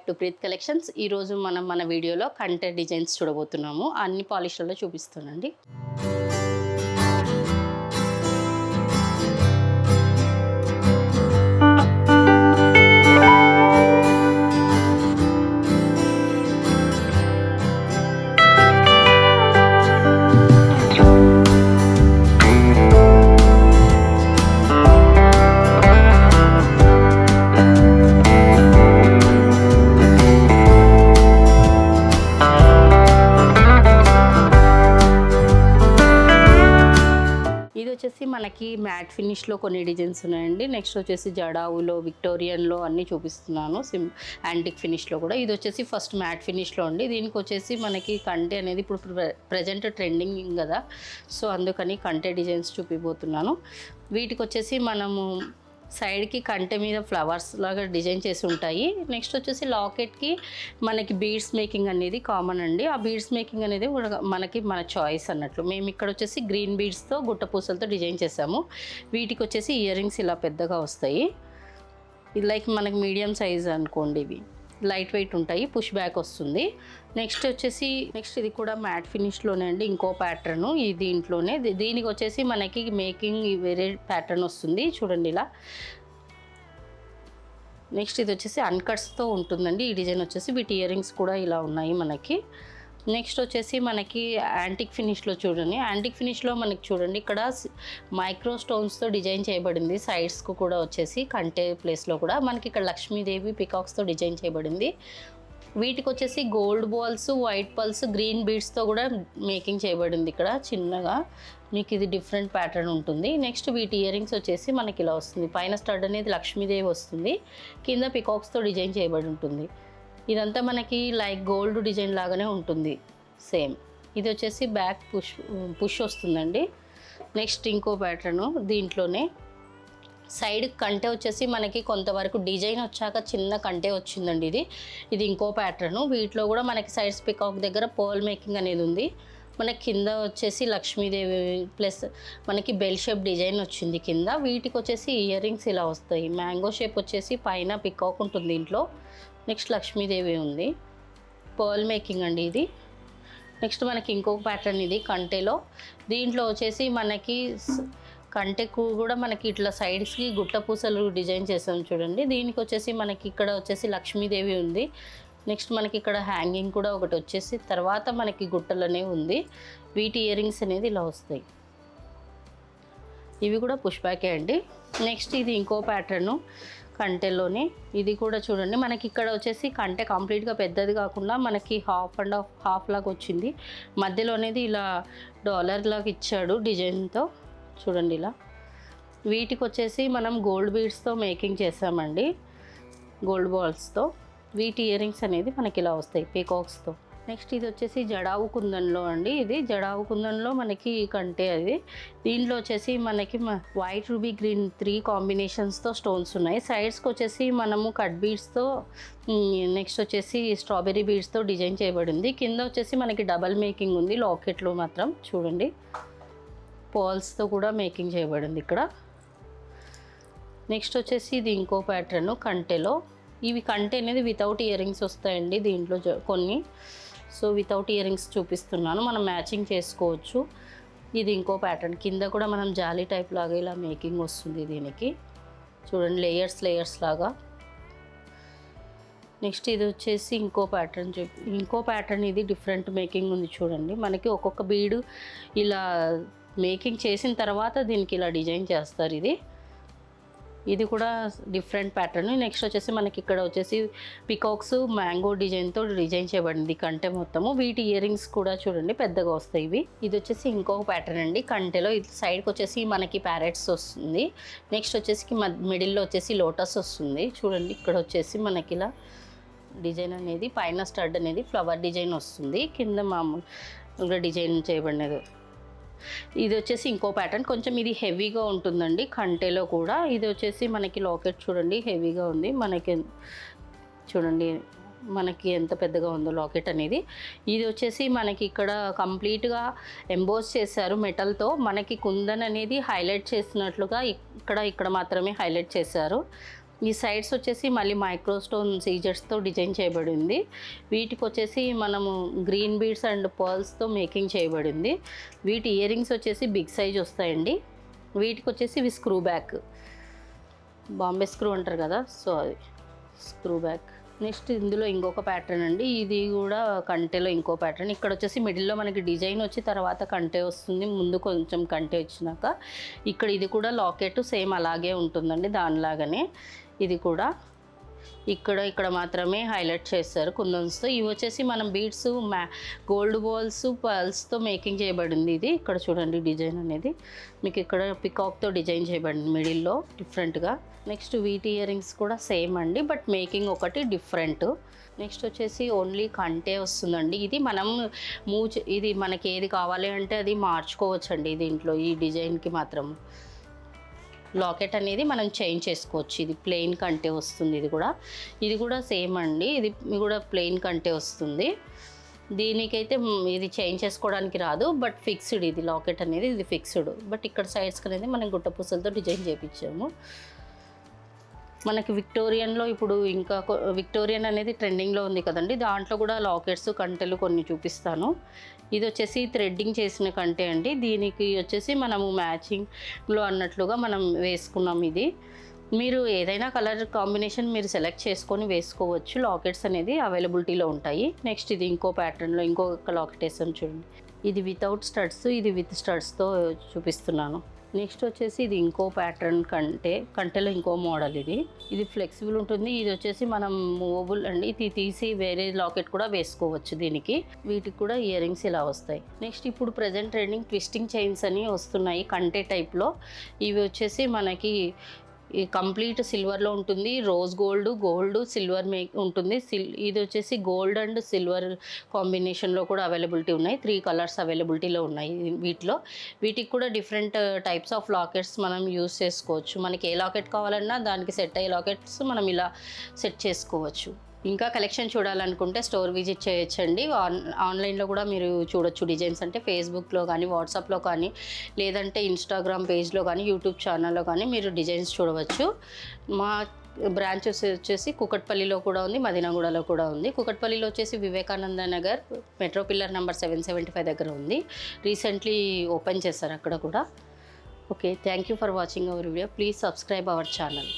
Back to Preet collections. ఈరోజు మనం మన వీడియోలో కంటెంట్ డిజైన్స్ చూడబోతున్నాము. అన్ని పాలిష్లలో చూపిస్తానండి. మనకి మ్యాట్ ఫినిష్లో కొన్ని డిజైన్స్ ఉన్నాయండి. నెక్స్ట్ వచ్చేసి జడావులో, విక్టోరియన్లో అన్నీ చూపిస్తున్నాను. యాంటిక్ ఫినిష్లో కూడా. ఇది వచ్చేసి ఫస్ట్ మ్యాట్ ఫినిష్లో అండి. దీనికి వచ్చేసి మనకి కంటె అనేది ఇప్పుడు ప్రజెంట్ ట్రెండింగ్ కదా, సో అందుకని కంటె డిజైన్స్ చూపిపోతున్నాను. వీటికి వచ్చేసి మనము సైడ్కి కంటె మీద ఫ్లవర్స్ లాగా డిజైన్ చేసి ఉంటాయి. నెక్స్ట్ వచ్చేసి లాకెట్కి మనకి బీడ్స్ మేకింగ్ అనేది కామన్ అండి. ఆ బీడ్స్ మేకింగ్ అనేది మనకి మన చాయిస్ అన్నట్లు. మేము ఇక్కడ వచ్చేసి గ్రీన్ బీడ్స్తో గుట్ట పూసలతో డిజైన్ చేసాము. వీటికి వచ్చేసి ఇయర్ రింగ్స్ ఇలా పెద్దగా వస్తాయి. ఇది లైక్ మనకి మీడియం సైజ్ అనుకోండి. ఇవి లైట్ వెయిట్ ఉంటాయి, పుష్ బ్యాక్ వస్తుంది. నెక్స్ట్ ఇది కూడా మ్యాట్ ఫినిష్లోనే అండి. ఇంకో ప్యాటర్ను ఈ దీంట్లోనే. దీనికి వచ్చేసి మనకి మేకింగ్ వేరే ప్యాటర్న్ వస్తుంది చూడండి ఇలా. నెక్స్ట్ ఇది వచ్చేసి అన్కట్స్తో ఉంటుందండి ఈ డిజైన్ వచ్చేసి. వీటి ఇయర్ రింగ్స్ కూడా ఇలా ఉన్నాయి మనకి. నెక్స్ట్ వచ్చేసి మనకి యాంటిక్ ఫినిష్లో చూడండి. యాంటిక్ ఫినిష్లో మనకి చూడండి ఇక్కడ మైక్రో స్టోన్స్తో డిజైన్ చేయబడింది. సైడ్స్కు కూడా వచ్చేసి కంటె ప్లేస్లో కూడా మనకి ఇక్కడ లక్ష్మీదేవి పికాక్స్తో డిజైన్ చేయబడింది. వీటికి వచ్చేసి gold balls, white pearls, green బీడ్స్తో కూడా మేకింగ్ చేయబడింది ఇక్కడ చిన్నగా. మీకు ఇది డిఫరెంట్ ప్యాటర్న్ ఉంటుంది. నెక్స్ట్ వీటి ఇయర్ రింగ్స్ వచ్చేసి మనకి ఇలా వస్తుంది. పైన స్టడ్ అనేది లక్ష్మీదేవి వస్తుంది, కింద పికాక్స్తో డిజైన్ చేయబడి ఉంటుంది. ఇదంతా మనకి లైక్ గోల్డ్ డిజైన్ లాగానే ఉంటుంది సేమ్. ఇది వచ్చేసి బ్యాక్ పుష్ వస్తుందండి. నెక్స్ట్ ఇంకో ప్యాటర్ను దీంట్లోనే సైడ్ కంటె వచ్చేసి మనకి కొంతవరకు డిజైన్ వచ్చాక చిన్న కంటె వచ్చిందండి. ఇది ఇంకో ప్యాటర్ను. వీటిలో కూడా మనకి సైడ్స్ పికాక్ దగ్గర పర్ల్ మేకింగ్ అనేది ఉంది. మనకి కింద వచ్చేసి లక్ష్మీదేవి ప్లస్ మనకి బెల్ షేప్ డిజైన్ వచ్చింది కింద. వీటికి వచ్చేసి ఇయర్ రింగ్స్ ఇలా వస్తాయి. మ్యాంగో షేప్ వచ్చేసి పైన పికాక్ ఉంటుంది దీంట్లో. నెక్స్ట్ లక్ష్మీదేవి ఉంది. పర్ల్ మేకింగ్ అండి ఇది. నెక్స్ట్ మనకి ఇంకొక ప్యాటర్న్ ఇది కంటెలో. దీంట్లో వచ్చేసి మనకి కంటెకు కూడా మనకి ఇట్లా సైడ్స్కి గుట్ట పూసలు డిజైన్ చేసాం చూడండి. దీనికి వచ్చేసి మనకి ఇక్కడ వచ్చేసి లక్ష్మీదేవి ఉంది. నెక్స్ట్ మనకి ఇక్కడ హ్యాంగింగ్ కూడా ఒకటి వచ్చేసి తర్వాత మనకి గుట్టలనే ఉంది. వీటి ఇయర్ రింగ్స్ అనేది ఇలా వస్తాయి. ఇవి కూడా పుష్ బ్యాకే అండి. నెక్స్ట్ ఇది ఇంకో ప్యాటర్ను కంటెలోనే. ఇది కూడా చూడండి మనకి ఇక్కడ వచ్చేసి కంటె కంప్లీట్గా పెద్దది కాకుండా మనకి హాఫ్ లాగా వచ్చింది. మధ్యలో అనేది ఇలా డాలర్ లాగా ఇచ్చాడు డిజైన్తో చూడండి ఇలా. వీటికి వచ్చేసి మనం గోల్డ్ బీడ్స్తో మేకింగ్ చేసామండి, గోల్డ్ బాల్స్తో. వీటి ఇయర్ రింగ్స్ అనేది మనకి ఇలా వస్తాయి పీకాక్స్తో. నెక్స్ట్ ఇది వచ్చేసి జడావు కుందన్లో అండి. ఇది జడావు కుందన్లో మనకి కంటే అది. దీంట్లో వచ్చేసి మనకి వైట్ రూబీ గ్రీన్ 3 కాంబినేషన్స్తో స్టోన్స్ ఉన్నాయి. సైడ్స్కి వచ్చేసి మనము కట్ బీడ్స్తో, నెక్స్ట్ వచ్చేసి స్ట్రాబెర్రీ బీడ్స్తో డిజైన్ చేయబడింది. కింద వచ్చేసి మనకి డబల్ మేకింగ్ ఉంది. లాకెట్లో మాత్రం చూడండి పాల్స్తో కూడా మేకింగ్ చేయబడింది ఇక్కడ. నెక్స్ట్ వచ్చేసి ఇది ఇంకో ప్యాటర్ను కంటెలో. ఇవి కంటె అనేది వితౌట్ ఇయర్ రింగ్స్ వస్తాయండి దీంట్లో కొన్ని. సో వితౌట్ ఇయర్ రింగ్స్ చూపిస్తున్నాను, మనం మ్యాచింగ్ చేసుకోవచ్చు. ఇది ఇంకో ప్యాటర్న్. కింద కూడా మనం జాలీ టైప్ లాగా ఇలా మేకింగ్ వస్తుంది దీనికి చూడండి, లేయర్స్ లాగా. నెక్స్ట్ ఇది వచ్చేసి ఇంకో ప్యాటర్న్. ఇది డిఫరెంట్ మేకింగ్ ఉంది చూడండి. మనకి ఒక్కొక్క బీడు ఇలా మేకింగ్ చేసిన తర్వాత దీనికి ఇలా డిజైన్ చేస్తారు. ఇది కూడా డిఫరెంట్ ప్యాటర్న్. నెక్స్ట్ వచ్చేసి మనకి ఇక్కడ వచ్చేసి పికాక్స్ మ్యాంగో డిజైన్తో డిజైన్ చేయబడింది కంటె మొత్తము. వీటి ఇయర్ రింగ్స్ కూడా చూడండి పెద్దగా వస్తాయి ఇవి. ఇది వచ్చేసి ఇంకొక ప్యాటర్న్ అండి కంటెలో. ఇది సైడ్కి వచ్చేసి మనకి ప్యారెట్స్ వస్తుంది. నెక్స్ట్ వచ్చేసి మిడిల్లో వచ్చేసి లోటస్ వస్తుంది చూడండి. ఇక్కడ వచ్చేసి మనకి ఇలా డిజైన్ అనేది పైన స్టడ్ అనేది ఫ్లవర్ డిజైన్ వస్తుంది, కింద మామూలుగా డిజైన్ చేయబడినది. ఇది వచ్చేసి ఇంకో ప్యాటర్న్. కొంచెం ఇది హెవీగా ఉంటుందండి కంటెలో కూడా. ఇది వచ్చేసి మనకి లాకెట్ చూడండి హెవీగా ఉంది. మనకి చూడండి మనకి ఎంత పెద్దగా ఉందో లాకెట్ అనేది. ఇది వచ్చేసి మనకి ఇక్కడ కంప్లీట్గా ఎంబోస్ చేశారు మెటల్తో. మనకి కుందన్ అనేది హైలైట్ చేసినట్లుగా ఇక్కడ మాత్రమే హైలైట్ చేశారు. ఈ సైడ్స్ వచ్చేసి మళ్ళీ మైక్రోస్టోన్ సీజర్స్తో డిజైన్ చేయబడింది. వీటికి వచ్చేసి మనము గ్రీన్ బీడ్స్ అండ్ పర్ల్స్తో మేకింగ్ చేయబడింది. వీటి ఇయర్ రింగ్స్ వచ్చేసి బిగ్ సైజ్ వస్తాయండి. వీటికి వచ్చేసి ఇవి స్క్రూ బ్యాక్, బాంబే స్క్రూ అంటారు కదా, సో అది స్క్రూ బ్యాక్. నెక్స్ట్ ఇందులో ఇంకొక ప్యాటర్న్ అండి, ఇది కూడా కంటెలో ఇంకో ప్యాటర్న్. ఇక్కడ వచ్చేసి మిడిల్లో మనకి డిజైన్ వచ్చి తర్వాత కంటె వస్తుంది, ముందు కొంచెం కంటె వచ్చినాక ఇక్కడ ఇది కూడా లాకెట్ సేమ్ అలాగే ఉంటుందండి, దానిలాగానే ఇది కూడా. ఇక్కడ మాత్రమే హైలైట్ చేస్తారు కుందన్స్తో. ఇవి వచ్చేసి మనం బీడ్స్ గోల్డ్ బాల్స్ పర్ల్స్తో మేకింగ్ చేయబడింది. ఇది ఇక్కడ చూడండి డిజైన్ అనేది మీకు ఇక్కడ పికాక్తో డిజైన్ చేయబడింది మిడిల్లో డిఫరెంట్గా. నెక్స్ట్ వీటి ఇయర్ రింగ్స్ కూడా సేమ్ అండి, బట్ మేకింగ్ ఒకటి డిఫరెంట్. నెక్స్ట్ వచ్చేసి ఓన్లీ కంటే వస్తుందండి. ఇది మనం ఇది మనకి ఏది కావాలి అంటే అది మార్చుకోవచ్చండి దీంట్లో. ఈ డిజైన్కి మాత్రం లాకెట్ అనేది మనం చేంజ్ చేసుకోవచ్చు. ఇది ప్లెయిన్ కంటే వస్తుంది. ఇది కూడా సేమ్ అండి, ఇది కూడా ప్లెయిన్ కంటే వస్తుంది. దీనికైతే ఇది చేంజ్ చేసుకోవడానికి రాదు, బట్ ఫిక్స్డ్ ఇది లాకెట్ అనేది, ఇది ఫిక్స్డ్. బట్ ఇక్కడ సైడ్స్కి అనేది మనం గుట్ట పూసలతో డిజైన్ చేయించాము. మనకి విక్టోరియన్లో ఇప్పుడు ఇంకా విక్టోరియన్ అనేది ట్రెండింగ్లో ఉంది కదండి, దాంట్లో కూడా లాకెట్స్ కంటెలు కొన్ని చూపిస్తాను. ఇది వచ్చేసి థ్రెడ్డింగ్ చేసిన కంటే అండి. దీనికి వచ్చేసి మనము మ్యాచింగ్లో అన్నట్లుగా మనం వేసుకున్నాం. ఇది మీరు ఏదైనా కలర్ కాంబినేషన్ మీరు సెలెక్ట్ చేసుకొని వేసుకోవచ్చు. లాకెట్స్ అనేది అవైలబిలిటీలో ఉంటాయి. నెక్స్ట్ ఇది ఇంకో ప్యాటర్న్లో ఇంకొక లాకెట్ వేసాను చూడండి. ఇది వితౌట్ స్టడ్స్, ఇది విత్ స్టడ్స్తో చూపిస్తున్నాను. నెక్స్ట్ వచ్చేసి ఇది ఇంకో ప్యాటర్న్ కంటెలో ఇంకో మోడల్. ఇది ఫ్లెక్సిబుల్ ఉంటుంది. ఇది వచ్చేసి మనం మూవబుల్ అండి, ఇది తీసి వేరే లాకెట్ కూడా వేసుకోవచ్చు దీనికి. వీటికి కూడా ఇయర్ రింగ్స్ ఇలా వస్తాయి. నెక్స్ట్ ఇప్పుడు ప్రజెంట్ ట్రెండింగ్ ట్విస్టింగ్ చైన్స్ అని వస్తున్నాయి కంటే టైప్లో. ఇవి వచ్చేసి మనకి ఈ కంప్లీట్ సిల్వర్లో ఉంటుంది. రోజ్ గోల్డ్ సిల్వర్ ఉంటుంది. ఇది వచ్చేసి గోల్డ్ అండ్ సిల్వర్ కాంబినేషన్లో కూడా అవైలబిలిటీ ఉన్నాయి. 3 కలర్స్ అవైలబిలిటీలో ఉన్నాయి వీటికి కూడా డిఫరెంట్ టైప్స్ ఆఫ్ లాకెట్స్ మనం యూస్ చేసుకోవచ్చు. మనకి ఏ లాకెట్ కావాలన్నా దానికి సెట్ అయ్యే లాకెట్స్ మనం ఇలా సెట్ చేసుకోవచ్చు. ఇంకా కలెక్షన్ చూడాలనుకుంటే స్టోర్ విజిట్ చేయొచ్చండి. ఆన్లైన్లో కూడా మీరు చూడొచ్చు డిజైన్స్. అంటే ఫేస్బుక్లో కానీ వాట్సాప్లో కానీ లేదంటే ఇన్స్టాగ్రామ్ పేజ్లో కానీ యూట్యూబ్ ఛానల్లో కానీ మీరు డిజైన్స్ చూడవచ్చు. మా బ్రాంచెస్ వచ్చేసి కుకట్పల్లిలో కూడా ఉంది, మదీనాగూడలో కూడా ఉంది. కుకట్పల్లిలో వచ్చేసి Vivekananda Nagar metro pillar number 775 దగ్గర ఉంది. రీసెంట్లీ ఓపెన్ చేశారు అక్కడ కూడా. Okay, thank you for watching our video. Please subscribe our channel.